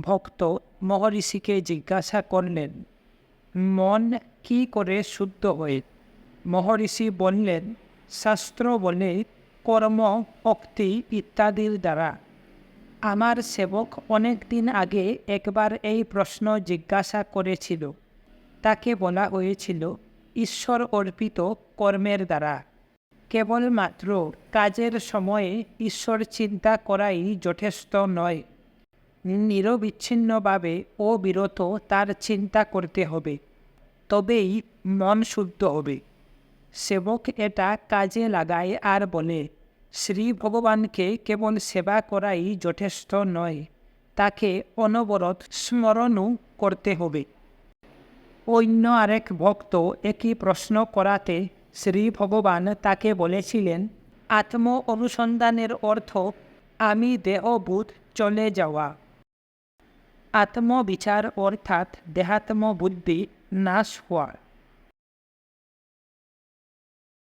ভক্ত মহর্ষিকে জিজ্ঞাসা করলেন, মন কি করে শুদ্ধ হয়? মহর্ষি বললেন, শাস্ত্র বলে কর্ম, ভক্তি ইত্যাদির দ্বারা। আমার সেবক অনেক দিন আগে একবার এই প্রশ্ন জিজ্ঞাসা করেছিল। তাকে বলা হয়েছিল ঈশ্বর অর্পিত কর্মের দ্বারা। কেবলমাত্র কাজের সময়ে ঈশ্বর চিন্তা করাই যথেষ্ট নয়, নিরবিচ্ছিন্নভাবে অবিরত তার চিন্তা করতে হবে, তবেই মন শুদ্ধ হবে। সেবক এটা কাজে লাগায় আর বলে, শ্রী ভগবানকে কেবল সেবা করাই যথেষ্ট নয়, তাকে অনবরত স্মরণও করতে হবে। অন্য আরেক ভক্ত একই প্রশ্ন করাতে শ্রী ভগবান তাকে বলেছিলেন, আত্ম অনুসন্ধানের অর্থ আমি দেহবোধ চলে যাওয়া। আত্মবিচার অর্থাৎ দেহাত্ম বুদ্ধি নাশ হওয়া।